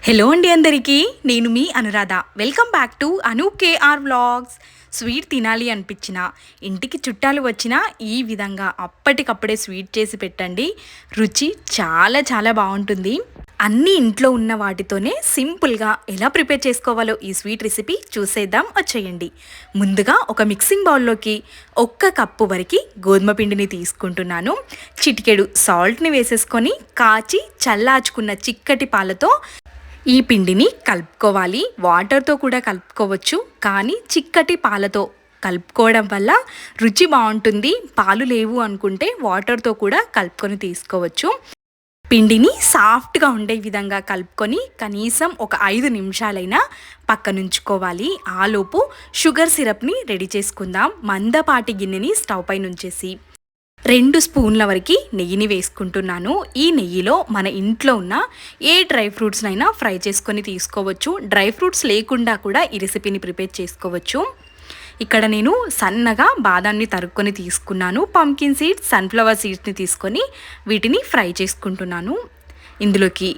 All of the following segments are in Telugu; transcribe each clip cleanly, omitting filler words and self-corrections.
హలో అండి అందరికీ, నేను మీ Anuradha. Welcome back to Anu KR vlogs. Sweet తినాలి అనిపించిన, ఇంటికి చుట్టాలు వచ్చినా ఈ విధంగా అప్పటికప్పుడే స్వీట్ చేసి పెట్టండి. రుచి చాలా చాలా బాగుంటుంది. అన్నీ ఇంట్లో ఉన్న వాటితోనే సింపుల్గా ఎలా ప్రిపేర్ చేసుకోవాలో ఈ స్వీట్ రెసిపీ చూసేద్దాం, వచ్చేయండి. ముందుగా ఒక మిక్సింగ్ బౌల్లోకి 1 కప్పు వరకు గోధుమ పిండిని తీసుకుంటున్నాను. చిటికెడు సాల్ట్ని వేసేసుకొని కాచి చల్లార్చుకున్న చిక్కటి పాలతో ఈ పిండిని కలుపుకోవాలి. వాటర్తో కూడా కలుపుకోవచ్చు, కానీ చిక్కటి పాలతో కలుపుకోవడం వల్ల రుచి బాగుంటుంది. పాలు లేవు అనుకుంటే వాటర్తో కూడా కలుపుకొని తీసుకోవచ్చు. పిండిని సాఫ్ట్గా ఉండే విధంగా కలుపుకొని కనీసం ఒక 5 నిమిషాలైనా పక్కనుంచుకోవాలి. ఆలోపు షుగర్ సిరప్ని రెడీ చేసుకుందాం. మందపాటి గిన్నెని స్టవ్ పైన ఉంచేసి 2 స్పూన్ల వరకు నెయ్యిని వేసుకుంటున్నాను. ఈ నెయ్యిలో మన ఇంట్లో ఉన్న ఏ డ్రై ఫ్రూట్స్నైనా ఫ్రై చేసుకొని తీసుకోవచ్చు. డ్రై ఫ్రూట్స్ లేకుండా కూడా ఈ రెసిపీని ప్రిపేర్ చేసుకోవచ్చు. ఇక్కడ నేను సన్నగా బాదాంని తరుక్కొని తీసుకున్నాను. పంకిన్ సీడ్స్, సన్ఫ్లవర్ సీడ్స్ని తీసుకొని వీటిని ఫ్రై చేసుకుంటున్నాను. ఇందులోకి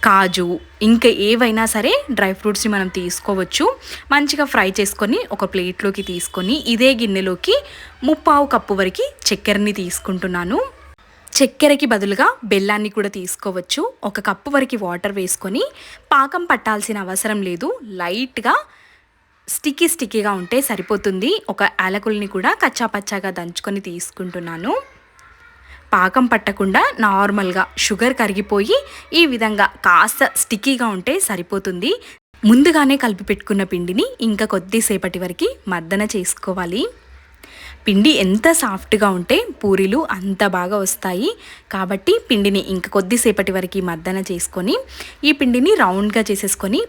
కాజు, ఇంకా ఏవైనా సరే డ్రై ఫ్రూట్స్ని మనం తీసుకోవచ్చు. మంచిగా ఫ్రై చేసుకొని ఒక ప్లేట్లోకి తీసుకొని ఇదే గిన్నెలోకి 3/4 కప్పు వరకు చక్కెరని తీసుకుంటున్నాను. చక్కెరకి బదులుగా బెల్లాన్ని కూడా తీసుకోవచ్చు. 1 కప్పు వరకు వాటర్ వేసుకొని పాకం పట్టాల్సిన అవసరం లేదు. లైట్గా స్టిక్కీగా ఉంటే సరిపోతుంది. 1 యాలకుల్ని కూడా కచ్చాపచ్చాగా దంచుకొని తీసుకుంటున్నాను. పాకం పట్టకుండా నార్మల్గా షుగర్ కరిగిపోయి ఈ విధంగా కాస్త స్టిక్కీగా ఉంటే సరిపోతుంది. ముందుగానే కలిపి పెట్టుకున్న పిండిని ఇంకా కొద్దిసేపటి వరకు మర్దన చేసుకోవాలి. పిండి ఎంత సాఫ్ట్గా ఉంటే పూరీలు అంత బాగా వస్తాయి. కాబట్టి పిండిని ఇంకా కొద్దిసేపటి వరకు మర్దన చేసుకొని ఈ పిండిని రౌండ్గా చేసేసుకొని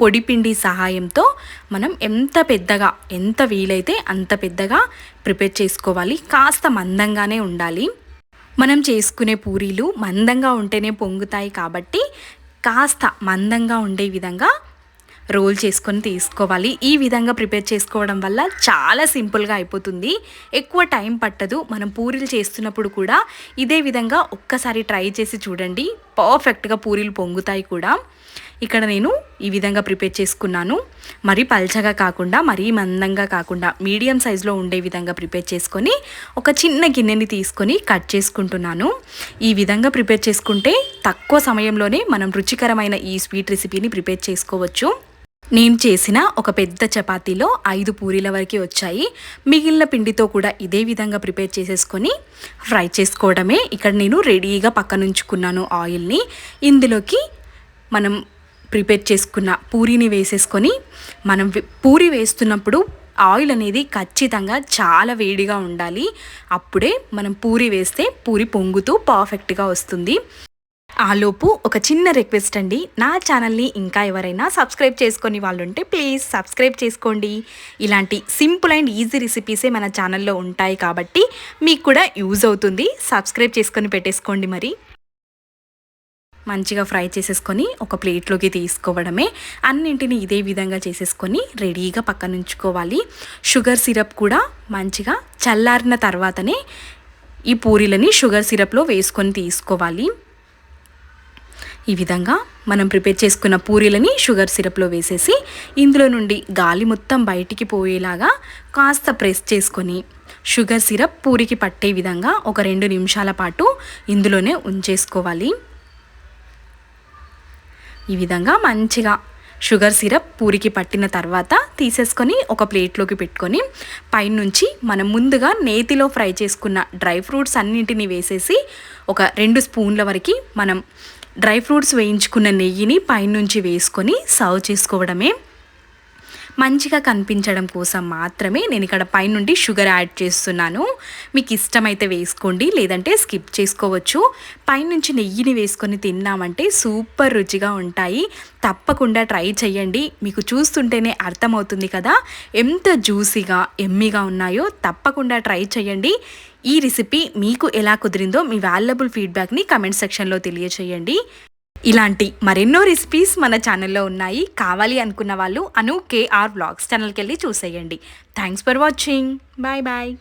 పొడి పిండి సహాయంతో మనం ఎంత వీలైతే అంత పెద్దగా ప్రిపేర్ చేసుకోవాలి. కాస్త మందంగానే ఉండాలి. మనం చేసుకునే పూరీలు మందంగా ఉంటేనే పొంగుతాయి, కాబట్టి కాస్త మందంగా ఉండే విధంగా రోల్ చేసుకొని తీసుకోవాలి. ఈ విధంగా ప్రిపేర్ చేసుకోవడం వల్ల చాలా సింపుల్గా అయిపోతుంది. ఎక్కువ టైం పట్టదు. మనం పూరీలు చేస్తున్నప్పుడు కూడా ఇదే విధంగా ఒక్కసారి ట్రై చేసి చూడండి, పర్ఫెక్ట్గా పూరీలు పొంగుతాయి కూడా. ఇక్కడ నేను ఈ విధంగా ప్రిపేర్ చేసుకున్నాను. మరీ పల్చగా కాకుండా మరీ మందంగా కాకుండా మీడియం సైజులో ఉండే విధంగా ప్రిపేర్ చేసుకొని ఒక చిన్న గిన్నెని తీసుకొని కట్ చేసుకుంటున్నాను. ఈ విధంగా ప్రిపేర్ చేసుకుంటే తక్కువ సమయంలోనే మనం రుచికరమైన ఈ స్వీట్ రెసిపీని ప్రిపేర్ చేసుకోవచ్చు. నేను చేసిన ఒక పెద్ద చపాతీలో 5 పూరీల వరకు వచ్చాయి. మిగిలిన పిండితో కూడా ఇదే విధంగా ప్రిపేర్ చేసేసుకొని ఫ్రై చేసుకోవడమే. ఇక్కడ నేను రెడీగా పక్కనుంచుకున్నాను ఆయిల్ని. ఇందులోకి మనం ప్రిపేర్ చేసుకున్న పూరీని వేసేసుకొని మనం పూరీ వేస్తున్నప్పుడు ఆయిల్ అనేది ఖచ్చితంగా చాలా వేడిగా ఉండాలి. అప్పుడే మనం పూరీ వేస్తే పూరీ పొంగుతూ పర్ఫెక్ట్గా వస్తుంది. ఆలోపు ఒక చిన్న రిక్వెస్ట్ అండి, నా ఛానల్ని ఇంకా ఎవరైనా సబ్స్క్రైబ్ చేసుకొని వాళ్ళు ఉంటే ప్లీజ్ సబ్స్క్రైబ్ చేసుకోండి. ఇలాంటి సింపుల్ అండ్ ఈజీ రెసిపీసే మన ఛానల్లో ఉంటాయి, కాబట్టి మీకు కూడా యూజ్ అవుతుంది. సబ్స్క్రైబ్ చేసుకొని పెట్టేసుకోండి. మరి మంచిగా ఫ్రై చేసేసుకొని ఒక ప్లేట్లోకి తీసుకోవడమే. అన్నింటినీ ఇదే విధంగా చేసేసుకొని రెడీగా పక్కన ఉంచుకోవాలి. షుగర్ సిరప్ కూడా మంచిగా చల్లారిన తర్వాతనే ఈ పూరీలని షుగర్ సిరప్లో వేసుకొని తీసుకోవాలి. ఈ విధంగా మనం ప్రిపేర్ చేసుకున్న పూరీలని షుగర్ సిరప్లో వేసేసి ఇందులో నుండి గాలి మొత్తం బయటికి పోయేలాగా కాస్త ప్రెస్ చేసుకొని షుగర్ సిరప్ పూరికి పట్టే విధంగా ఒక 2 నిమిషాల పాటు ఇందులోనే ఉంచేసుకోవాలి. ఈ విధంగా మంచిగా షుగర్ సిరప్ పూరికి పట్టిన తర్వాత తీసేసుకొని ఒక ప్లేట్లోకి పెట్టుకొని పైనుంచి మనం ముందుగా నేతిలో ఫ్రై చేసుకున్న డ్రై ఫ్రూట్స్ అన్నింటినీ వేసేసి ఒక 2 స్పూన్ల వరకు మనం డ్రై ఫ్రూట్స్ వేయించుకున్న నెయ్యిని పైనుంచి వేసుకొని సర్వ్ చేసుకోవడమే. మంచిగా కనిపించడం కోసం మాత్రమే నేను ఇక్కడ పైనుండి షుగర్ యాడ్ చేస్తున్నాను. మీకు ఇష్టమైతే వేసుకోండి, లేదంటే స్కిప్ చేసుకోవచ్చు. పైనుంచి నెయ్యిని వేసుకొని తిన్నామంటే సూపర్ రుచిగా ఉంటాయి. తప్పకుండా ట్రై చేయండి. మీకు చూస్తుంటేనే అర్థమవుతుంది కదా ఎంత జ్యూసీగా ఎమ్మీగా ఉన్నాయో. తప్పకుండా ట్రై చేయండి. ఈ రెసిపీ మీకు ఎలా కుదిరిందో మీ వాల్యుబుల్ ఫీడ్బ్యాక్ని కమెంట్ సెక్షన్లో తెలియచేయండి. ఇలాంటి మరెన్నో రెసిపీస్ మన ఛానల్లో ఉన్నాయి. కావాలి అనుకున్న వాళ్ళు అను కేఆర్ వ్లాగ్స్ ఛానల్కి వెళ్ళి చూసేయండి. Thanks for watching. Bye bye.